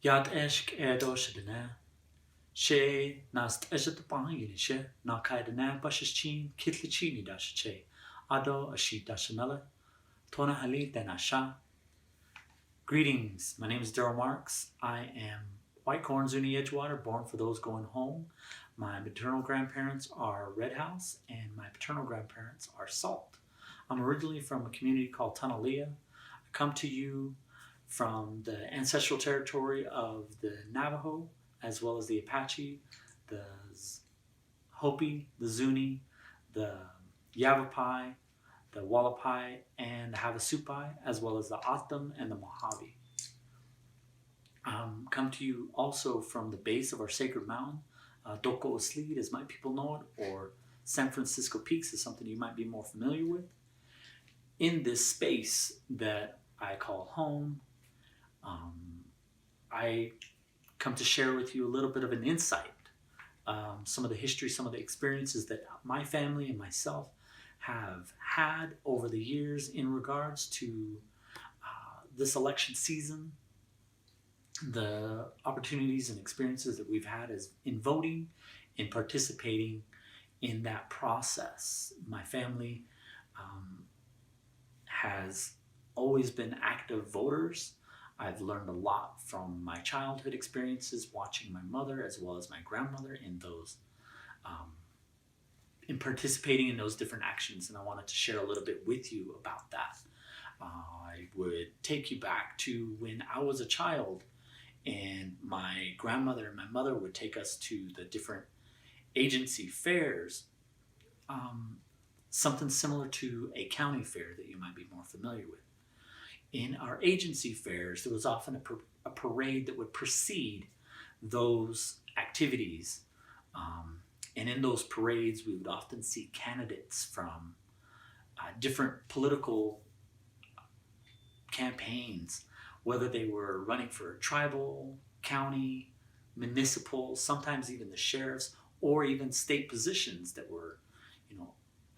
Yad eshk edoshadene. She nast eshetapahaynishe, nakaidene bashichin, kitlichini dashache. Ado ashi dashamele, tona hali denasha. Greetings, my name is Darrell Marks. I am White Corn Zuni Edgewater, born for those going home. My maternal grandparents are Red House, and my paternal grandparents are Salt. I'm originally from a community called Tunalea. I come to you from the ancestral territory of the Navajo, as well as the Apache, the Hopi, the Zuni, the Yavapai, the Wallapai, and the Havasupai, as well as the O'odham and the Mojave. Come to you also from the base of our sacred mountain, Doko Osleed, as my people know it, or San Francisco Peaks is something you might be more familiar with. In this space that I call home, I come to share with you a little bit of an insight, some of the history, some of the experiences that my family and myself have had over the years in regards to this election season, the opportunities and experiences that we've had as in voting, in participating in that process. My family has always been active voters. I've learned a lot from my childhood experiences, watching my mother as well as my grandmother in those, in participating in those different actions, and I wanted to share a little bit with you about that. I would take you back to when I was a child, and my grandmother and my mother would take us to the different agency fairs, something similar to a county fair that you might be more familiar with. In our agency fairs, there was often a parade that would precede those activities. And in those parades, we would often see candidates from different political campaigns, whether they were running for tribal, county, municipal, sometimes even the sheriffs, or even state positions that were,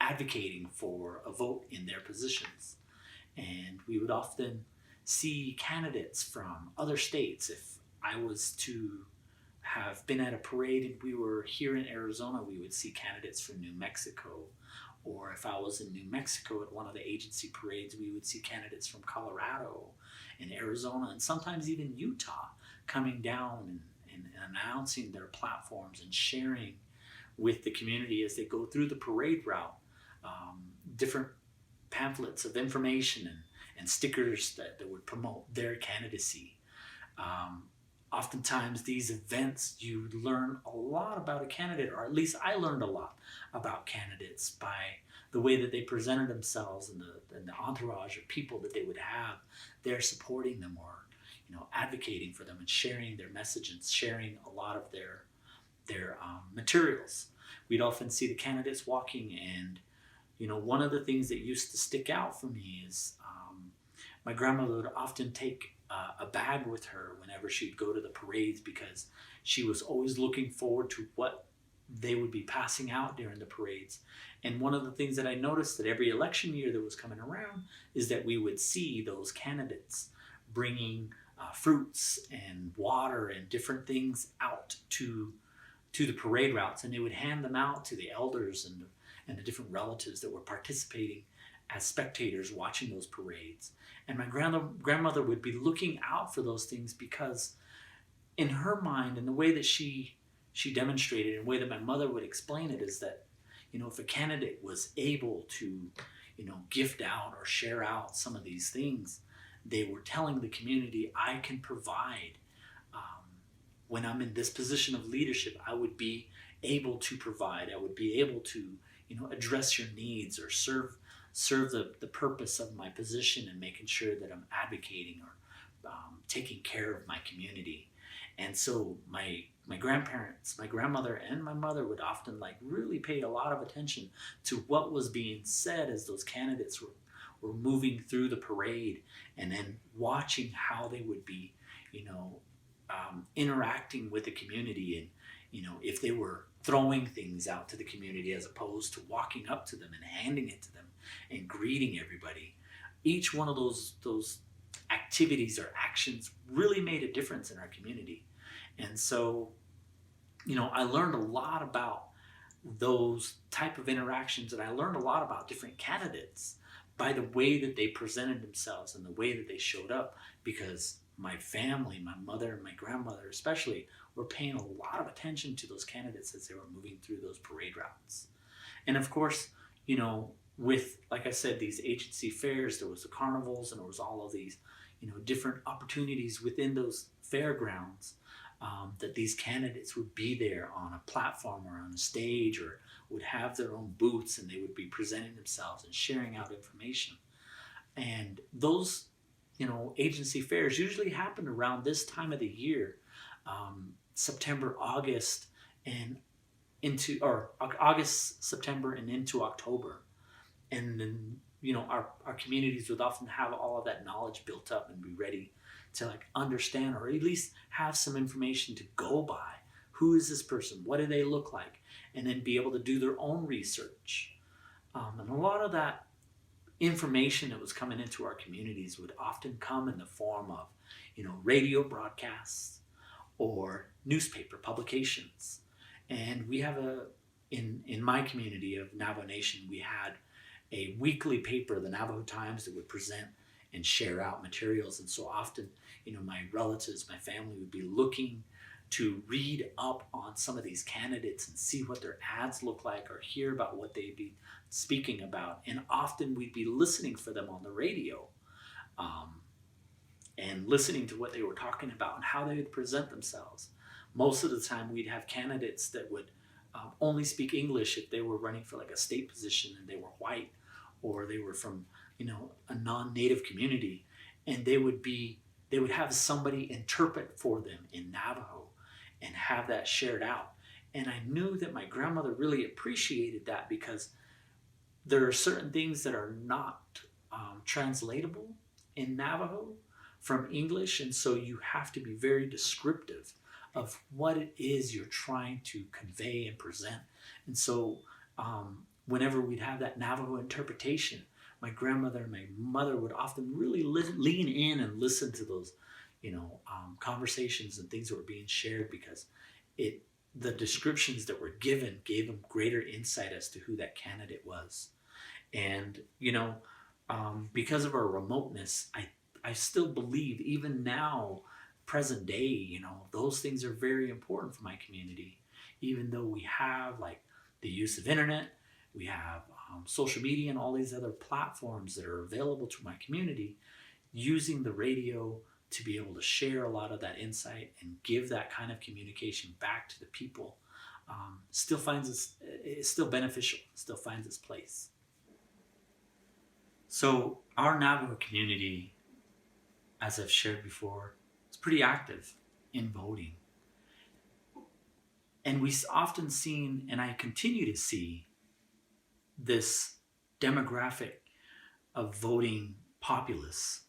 advocating for a vote in their positions. And we would often see candidates from other states. If I was to have been at a parade and we were here in Arizona, we would see candidates from New Mexico. Or if I was in New Mexico at one of the agency parades, we would see candidates from Colorado and Arizona, and sometimes even Utah, coming down and announcing their platforms and sharing with the community as they go through the parade route, different pamphlets of information and stickers that would promote their candidacy. Oftentimes these events, you learn a lot about a candidate, or at least I learned a lot about candidates by the way that they presented themselves and the entourage of people that they would have there supporting them, or advocating for them and sharing their message and sharing a lot of their materials. We'd often see the candidates walking, and one of the things that used to stick out for me is my grandmother would often take a bag with her whenever she'd go to the parades, because she was always looking forward to what they would be passing out during the parades. And one of the things that I noticed that every election year that was coming around is that we would see those candidates bringing fruits and water and different things out to the parade routes, and they would hand them out to the elders and the different relatives that were participating as spectators watching those parades. And my grandmother would be looking out for those things, because in her mind, and the way that she demonstrated, and the way that my mother would explain it, is that if a candidate was able to gift out or share out some of these things, they were telling the community, I can provide. When I'm in this position of leadership, I would be able to provide. I would be able to address your needs, or serve the purpose of my position, and making sure that I'm advocating or taking care of my community. And so my grandparents, my grandmother and my mother, would often really pay a lot of attention to what was being said as those candidates were moving through the parade, and then watching how they would be interacting with the community, and if they were throwing things out to the community as opposed to walking up to them and handing it to them and greeting everybody. Each one of those activities or actions really made a difference in our community. And so, I learned a lot about those type of interactions, and I learned a lot about different candidates by the way that they presented themselves and the way that they showed up, because my family, my mother and my grandmother especially, were paying a lot of attention to those candidates as they were moving through those parade routes. And of course, with, like I said, these agency fairs, there was the carnivals, and there was all of these, different opportunities within those fairgrounds, that these candidates would be there on a platform or on a stage, or would have their own booths, and they would be presenting themselves and sharing out information. And those, agency fairs usually happen around this time of the year, September, August, and or August, September, and into October. And then, our communities would often have all of that knowledge built up and be ready to understand, or at least have some information to go by. Who is this person? What do they look like? And then be able to do their own research. And a lot of that information that was coming into our communities would often come in the form of, radio broadcasts or newspaper publications. And we have in my community of Navajo Nation, we had a weekly paper, the Navajo Times, that would present and share out materials. And so often, my relatives, my family would be looking to read up on some of these candidates and see what their ads look like, or hear about what they'd be speaking about. And often we'd be listening for them on the radio, and listening to what they were talking about and how they would present themselves. Most of the time we'd have candidates that would only speak English if they were running for a state position and they were white, or they were from a non-native community, and they would have somebody interpret for them in Navajo and have that shared out. And I knew that my grandmother really appreciated that, because there are certain things that are not translatable in Navajo from English, and so you have to be very descriptive of what it is you're trying to convey and present. And so whenever we'd have that Navajo interpretation, my grandmother and my mother would often really lean in and listen to those, conversations and things that were being shared, because the descriptions that were given gave them greater insight as to who that candidate was. And, because of our remoteness, I still believe, even now, present day, those things are very important for my community. Even though we have the use of internet, we have social media and all these other platforms that are available to my community, using the radio to be able to share a lot of that insight and give that kind of communication back to the people, it's still beneficial, still finds its place. So our Navajo community, as I've shared before, is pretty active in voting. And we've often seen, and I continue to see, this demographic of voting populace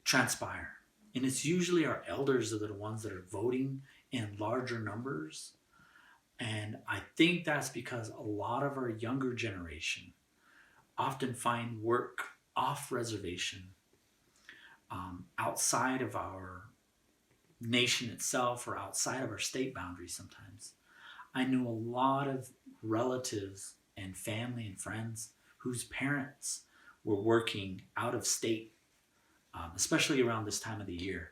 transpire. And it's usually our elders that are the ones that are voting in larger numbers. And I think that's because a lot of our younger generation often find work off reservation, outside of our nation itself, or outside of our state boundaries sometimes. I know a lot of relatives and family and friends whose parents were working out of state, especially around this time of the year,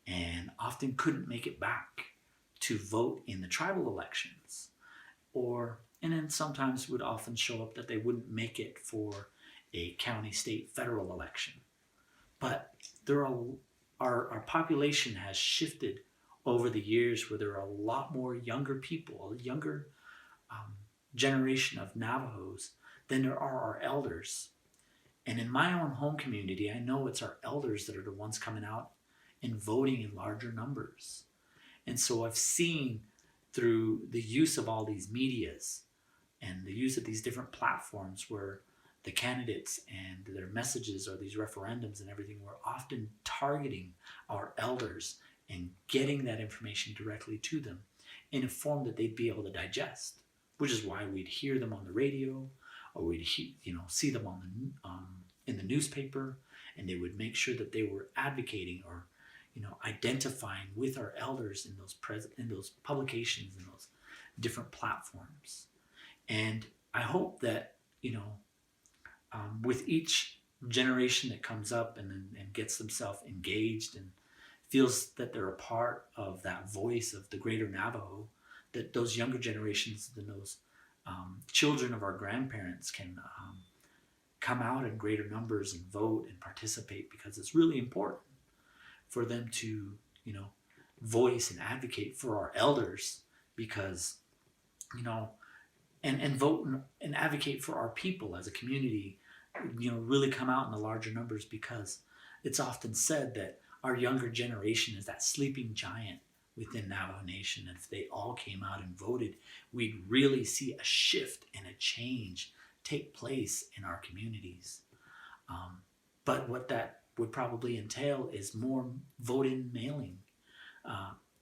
and often couldn't make it back to vote in the tribal elections, and then sometimes would often show up that they wouldn't make it for a county, state, federal election. But our population has shifted over the years, where there are a lot more younger people, a younger generation of Navajos than there are our elders. And in my own home community, I know it's our elders that are the ones coming out and voting in larger numbers. And so I've seen, through the use of all these medias and the use of these different platforms, where the candidates and their messages, or these referendums and everything, were often targeting our elders and getting that information directly to them in a form that they'd be able to digest, which is why we'd hear them on the radio, or we'd see them in the newspaper, and they would make sure that they were advocating or identifying with our elders in those publications and those different platforms. And I hope that with each generation that comes up and gets themselves engaged and feels that they're a part of that voice of the greater Navajo, that those younger generations and those children of our grandparents can come out in greater numbers and vote and participate, because it's really important for them to voice and advocate for our elders, because and vote and advocate for our people as a community, really come out in the larger numbers, because it's often said that our younger generation is that sleeping giant within Navajo Nation. And if they all came out and voted, we'd really see a shift and a change take place in our communities. But what that would probably entail is more vote-in mailing,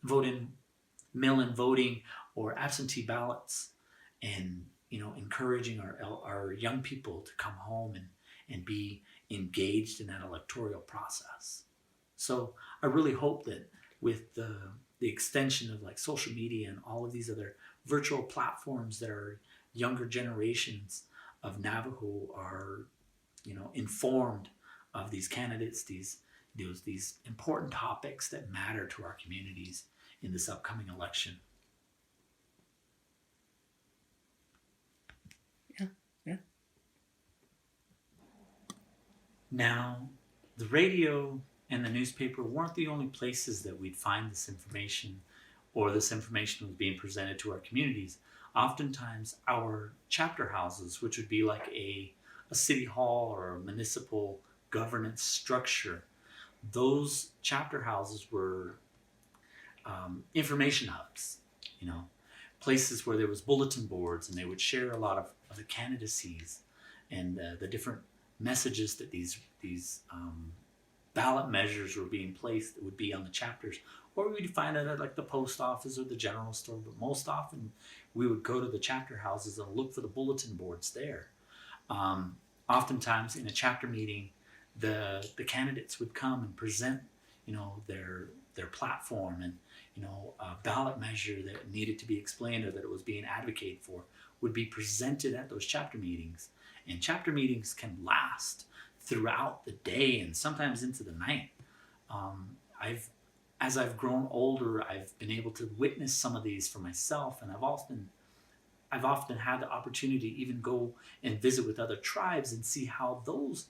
mail-in voting or absentee ballots, and encouraging our young people to come home and be engaged in that electoral process. So I really hope that with the extension of like social media and all of these other virtual platforms, that our younger generations of Navajo are informed of these candidates, these important topics that matter to our communities in this upcoming election. Yeah. Now, the radio and the newspaper weren't the only places that we'd find this information, or this information was being presented to our communities. Oftentimes, our chapter houses, which would be like a city hall or a municipal governance structure, those chapter houses were information hubs, places where there was bulletin boards, and they would share a lot of the candidacies and the different messages that these ballot measures were being placed that would be on the chapters. Or we'd find it at like the post office or the general store, but most often we would go to the chapter houses and look for the bulletin boards there. Oftentimes in a chapter meeting, the candidates would come and present their platform, and a ballot measure that needed to be explained or that it was being advocated for would be presented at those chapter meetings. And chapter meetings can last throughout the day and sometimes into the night. As I've grown older, I've been able to witness some of these for myself, and I've often had the opportunity to even go and visit with other tribes and see how those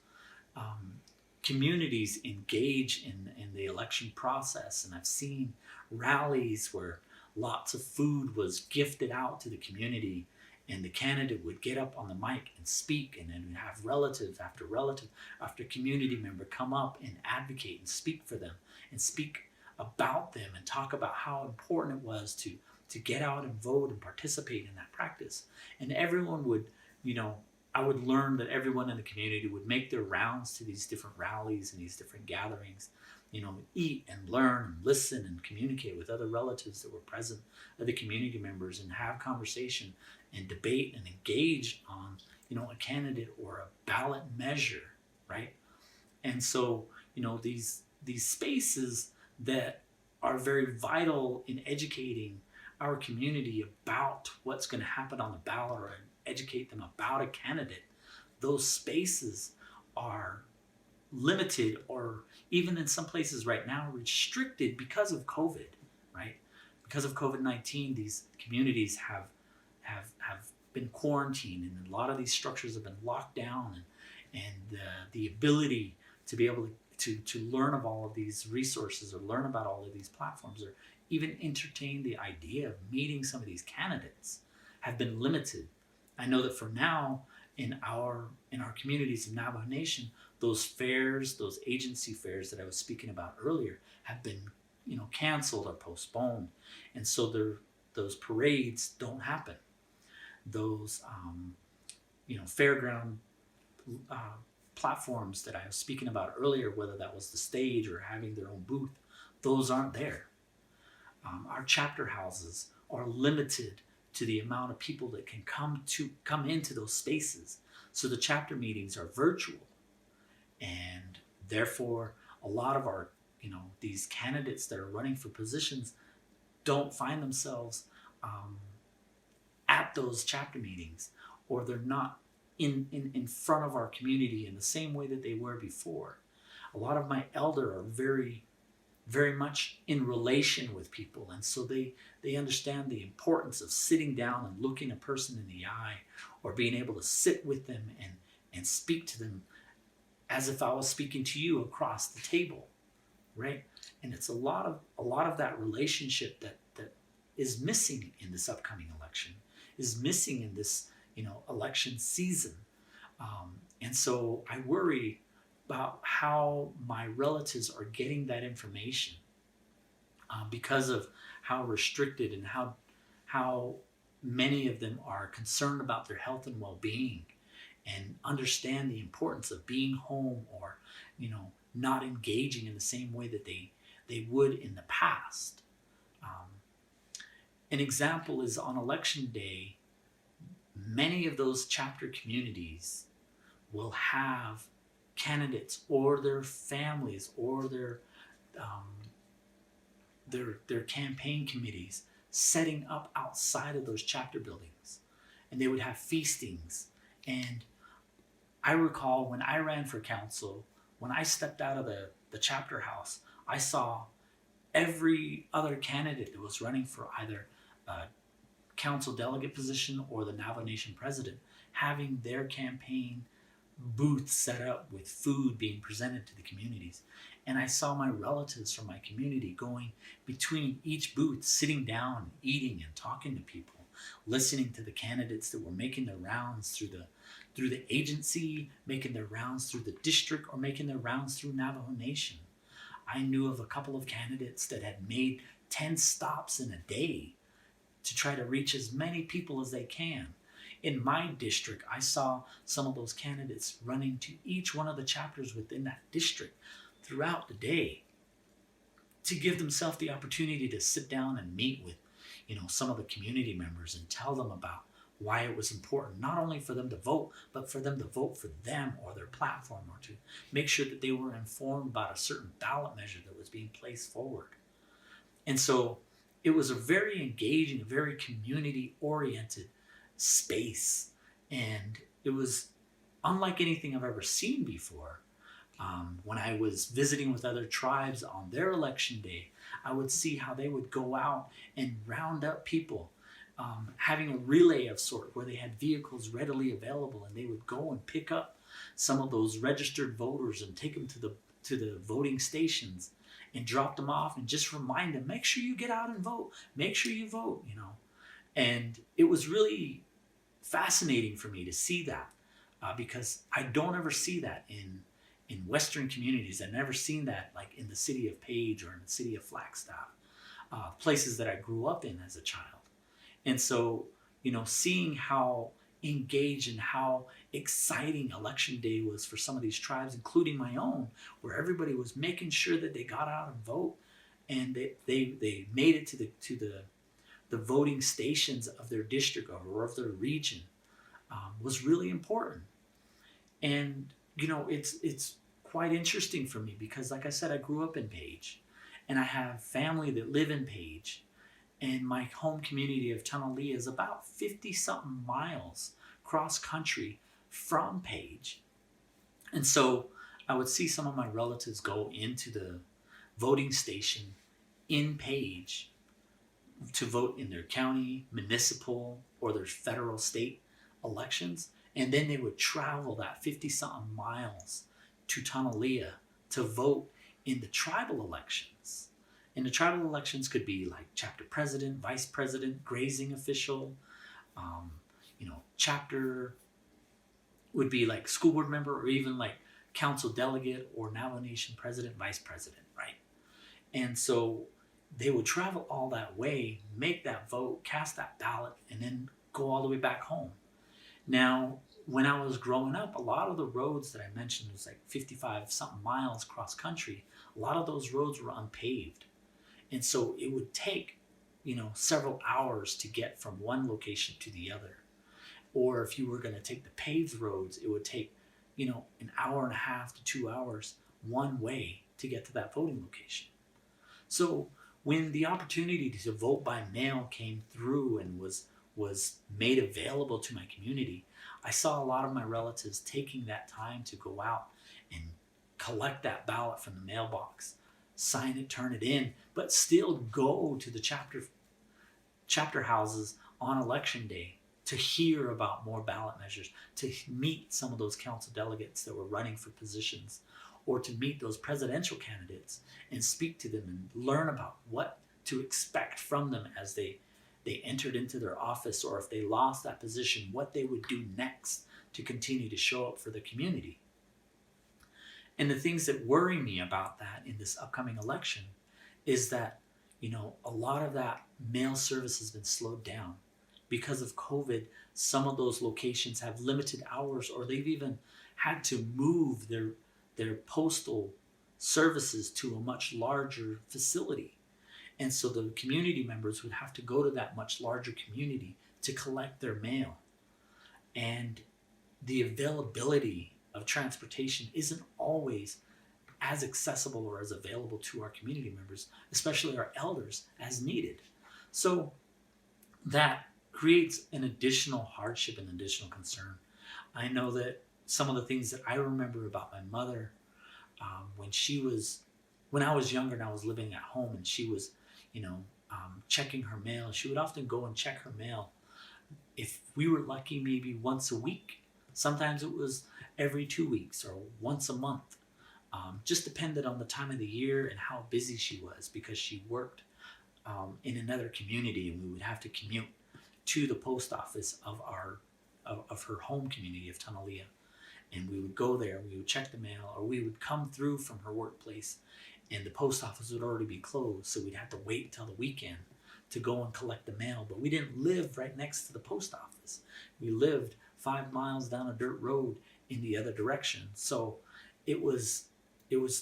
communities engage in the election process. And I've seen rallies where lots of food was gifted out to the community, and the candidate would get up on the mic and speak, and then have relative after community member come up and advocate and speak for them and speak about them and talk about how important it was to get out and vote and participate in that practice. And everyone would, I would learn that everyone in the community would make their rounds to these different rallies and these different gatherings, eat and learn and listen and communicate with other relatives that were present, other community members, and have conversation and debate and engage on, a candidate or a ballot measure, right? And so, these spaces that are very vital in educating our community about what's going to happen on the ballot, or educate them about a candidate, those spaces are limited, or even in some places right now restricted because of COVID, right? Because of COVID-19, these communities have been quarantined, and a lot of these structures have been locked down, and the ability to be able to learn of all of these resources, or learn about all of these platforms, or even entertain the idea of meeting some of these candidates, have been limited. I know that for now, in our communities in Navajo Nation, those fairs, those agency fairs that I was speaking about earlier, have been canceled or postponed, and so those parades don't happen. Those fairground platforms that I was speaking about earlier, whether that was the stage or having their own booth, those aren't there. Our chapter houses are limited to the amount of people that can come into those spaces. So the chapter meetings are virtual, and Therefore, a lot of our, these candidates that are running for positions don't find themselves um, at those chapter meetings, or they're not in front of our community in the same way that they were before. A lot of my elder are very, very much in relation with people, and so they understand the importance of sitting down and looking a person in the eye, or being able to sit with them and speak to them as if I was speaking to you across the table, right? And it's a lot of that relationship that is missing in this upcoming election, is missing in this election season. And so I worry about how my relatives are getting that information because of how restricted and how many of them are concerned about their health and well-being, and understand the importance of being home, or not engaging in the same way that they would in the past. An example is on election day, many of those chapter communities will have candidates or their families or their campaign committees setting up outside of those chapter buildings, and they would have feastings. And I recall when I ran for council, when I stepped out of the chapter house, I saw every other candidate that was running for either a council delegate position or the Navajo Nation president having their campaign booth set up with food being presented to the communities. And I saw my relatives from my community going between each booth, sitting down, eating and talking to people, listening to the candidates that were making their rounds through the agency, making their rounds through the district, or making their rounds through Navajo Nation. I knew of a couple of candidates that had made 10 stops in a day to try to reach as many people as they can. In my district, I saw some of those candidates running to each one of the chapters within that district throughout the day to give themselves the opportunity to sit down and meet with, some of the community members and tell them about why it was important, not only for them to vote, but for them to vote for them or their platform, or to make sure that they were informed about a certain ballot measure that was being placed forward. And so it was a very engaging, very community-oriented space. And it was unlike anything I've ever seen before. When I was visiting with other tribes on their election day, I would see how they would go out and round up people, having a relay of sort where they had vehicles readily available, and they would go and pick up some of those registered voters and take them to the voting stations and drop them off, and just remind them, make sure you get out and vote, make sure you vote, And it was really fascinating for me to see that, because I don't ever see that in Western communities. I've never seen that like in the city of Page or in the city of Flagstaff, places that I grew up in as a child. And so, seeing how engaged and how exciting election day was for some of these tribes, including my own, where everybody was making sure that they got out and vote, and they made it to the voting stations of their district or of their region, was really important. And it's quite interesting for me because, like I said, I grew up in Page, and I have family that live in Page, and my home community of Tunalea is about 50-something miles cross country from Page. And so I would see some of my relatives go into the voting station in Page to vote in their county, municipal, or their federal, state elections. And then they would travel that 50-something miles to Tunalea to vote in the tribal elections. And the tribal elections could be like chapter president, vice president, grazing official, chapter would be like school board member, or even like council delegate or Navajo Nation president, vice president, right? And so they would travel all that way, make that vote, cast that ballot, and then go all the way back home. Now, when I was growing up, a lot of the roads that I mentioned was like 55-something miles cross country. A lot of those roads were unpaved. And so it would take, several hours to get from one location to the other. Or if you were going to take the paved roads, it would take, an hour and a half to 2 hours one way to get to that voting location. So when the opportunity to vote by mail came through and was made available to my community, I saw a lot of my relatives taking that time to go out and collect that ballot from the mailbox, sign it, turn it in, but still go to the chapter houses on election day to hear about more ballot measures, to meet some of those council delegates that were running for positions, or to meet those presidential candidates and speak to them and learn about what to expect from them as they entered into their office, or if they lost that position, what they would do next to continue to show up for the community. And the things that worry me about that in this upcoming election is that, a lot of that mail service has been slowed down. Because of COVID, some of those locations have limited hours, or they've even had to move their postal services to a much larger facility. And so the community members would have to go to that much larger community to collect their mail. And the availability of transportation isn't always as accessible or as available to our community members, especially our elders, as needed. So that creates an additional hardship and additional concern. I know that some of the things that I remember about my mother, when I was younger and I was living at home and she was, checking her mail, she would often go and check her mail. If we were lucky, maybe once a week. Sometimes it was every 2 weeks or once a month. Just depended on the time of the year and how busy she was, because she worked in another community, and we would have to commute to the post office of her home community of Tunalia. And we would go there, we would check the mail, or we would come through from her workplace and the post office would already be closed, so we'd have to wait till the weekend to go and collect the mail. But we didn't live right next to the post office. We lived 5 miles down a dirt road in the other direction. So it was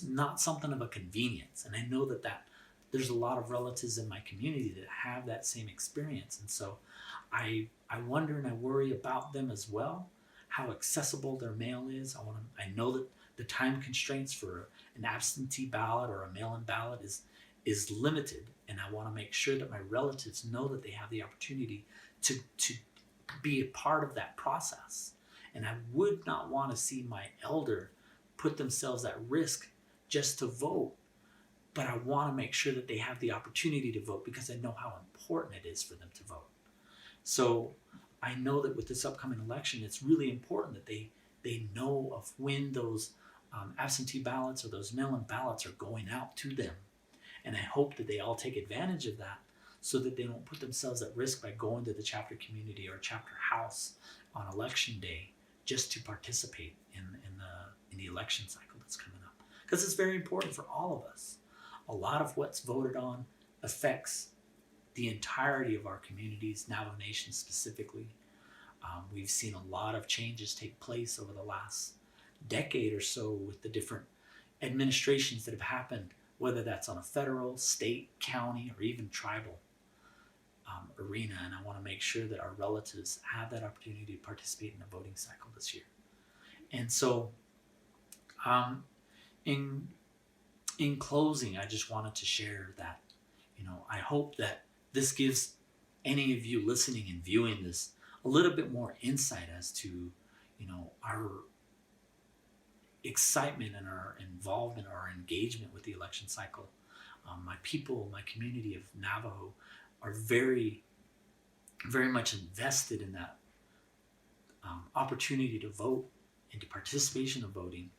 not something of a convenience. And I know that there's a lot of relatives in my community that have that same experience. And so I wonder and I worry about them as well, how accessible their mail is. I know that the time constraints for an absentee ballot or a mail-in ballot is limited, and I want to make sure that my relatives know that they have the opportunity to be a part of that process. And I would not want to see my elder put themselves at risk just to vote, but I want to make sure that they have the opportunity to vote, because I know how important it is for them to vote. So I know that with this upcoming election, it's really important that they know of when those absentee ballots or those mail-in ballots are going out to them. And I hope that they all take advantage of that, so that they don't put themselves at risk by going to the chapter community or chapter house on election day just to participate in the election cycle that's coming up. Because it's very important for all of us. A lot of what's voted on affects the entirety of our communities, Navajo Nation specifically. We've seen a lot of changes take place over the last decade or so with the different administrations that have happened, whether that's on a federal, state, county, or even tribal arena. And I want to make sure that our relatives have that opportunity to participate in the voting cycle this year. And so in closing, I just wanted to share that, I hope that this gives any of you listening and viewing this a little bit more insight as to, our excitement and our involvement, our engagement with the election cycle. My people, my community of Navajo are very, very much invested in that opportunity to vote, and to participation of voting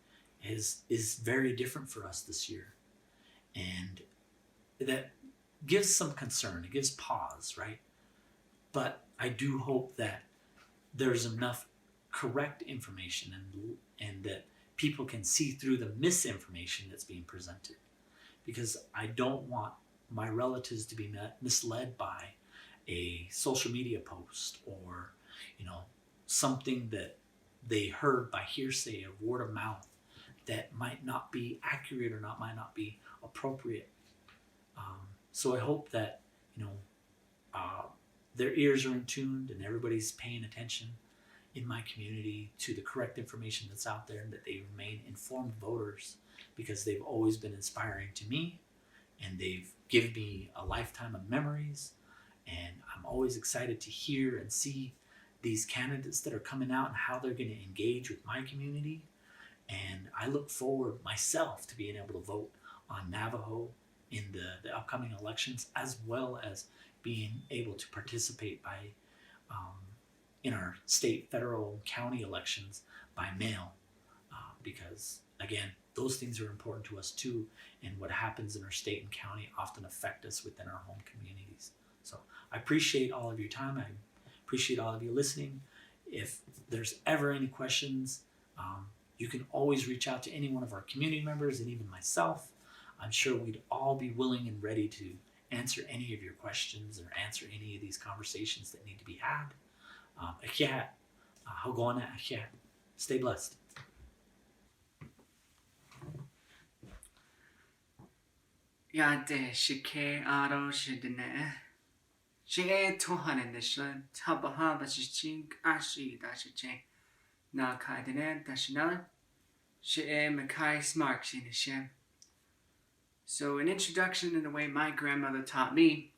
is very different for us this year. And that gives some concern, it gives pause, right? But I do hope that there's enough correct information and that people can see through the misinformation that's being presented. Because I don't want my relatives to be misled by a social media post or, something that they heard by hearsay or word of mouth that might not be accurate or might not be appropriate. So I hope that, their ears are in tuned and everybody's paying attention, in my community to the correct information that's out there, and that they remain informed voters, because they've always been inspiring to me, and they've given me a lifetime of memories. And I'm always excited to hear and see these candidates that are coming out and how they're going to engage with my community. And I look forward myself to being able to vote on Navajo in the upcoming elections, as well as being able to participate in our state, federal, county elections by mail. Because, again, those things are important to us too. And what happens in our state and county often affect us within our home communities. So I appreciate all of your time. I appreciate all of you listening. If there's ever any questions, you can always reach out to any one of our community members, and even myself. I'm sure we'd all be willing and ready to answer any of your questions or answer any of these conversations that need to be had. Stay blessed. Yade shike aro shidene. She tohanen deshan tabaha bashing ashi dashiche. Na kaidene dashinal. She Mackay Marks in Hashem. So, an introduction in the way my grandmother taught me.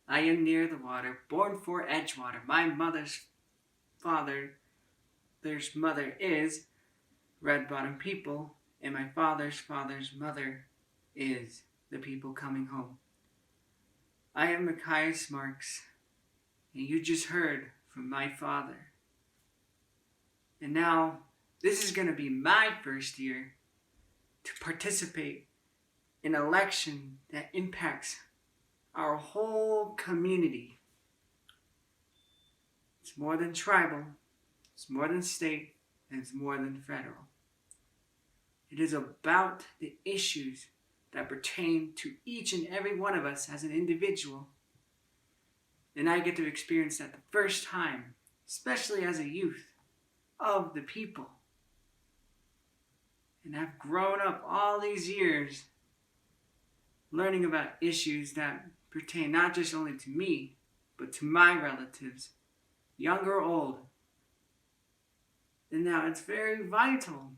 I am near the water, born for Edgewater. My mother's mother is Red Bottom people, and my father's mother is the people coming home. I am Mackay Marks, and you just heard from my father. And now, this is going to be my first year to participate in an election that impacts our whole community. It's more than tribal, it's more than state, and it's more than federal. It is about the issues that pertain to each and every one of us as an individual. And I get to experience that the first time, especially as a youth of the people. And I've grown up all these years learning about issues that pertain not just only to me, but to my relatives, young or old. And now it's very vital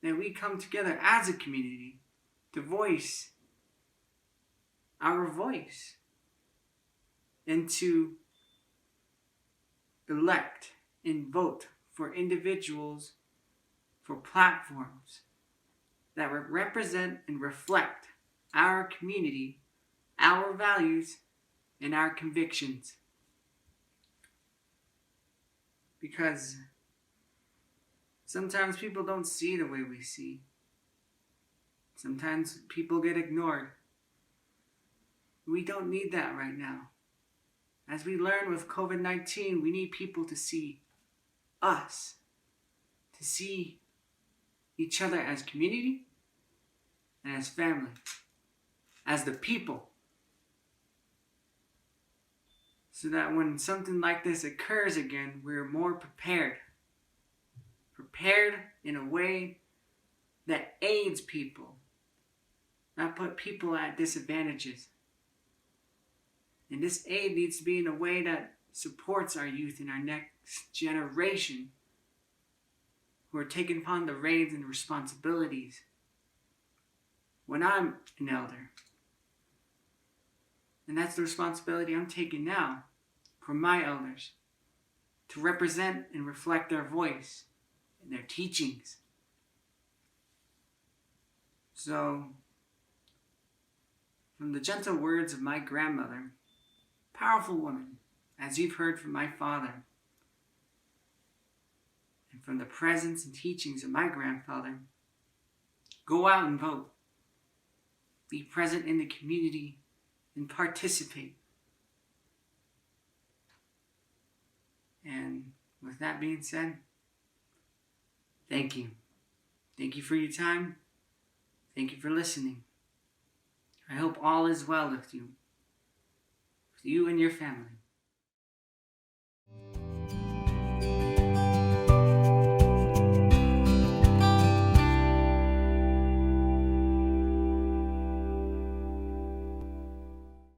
that we come together as a community to voice our voice and to elect and vote for individuals, for platforms that represent and reflect our community, our values, and our convictions. Because sometimes people don't see the way we see. Sometimes people get ignored. We don't need that right now. As we learn with COVID-19, we need people to see us, to see each other as community and as family, as the people. So that when something like this occurs again, we're more prepared. Prepared in a way that aids people, not put people at disadvantages. And this aid needs to be in a way that supports our youth and our next generation who are taking upon the reins and responsibilities. When I'm an elder, and that's the responsibility I'm taking now from my elders, to represent and reflect their voice and their teachings. So, from the gentle words of my grandmother, powerful woman, as you've heard from my father, and from the presence and teachings of my grandfather, go out and vote. Be present in the community and participate. And with that being said, thank you. Thank you for your time. Thank you for listening. I hope all is well with you and your family.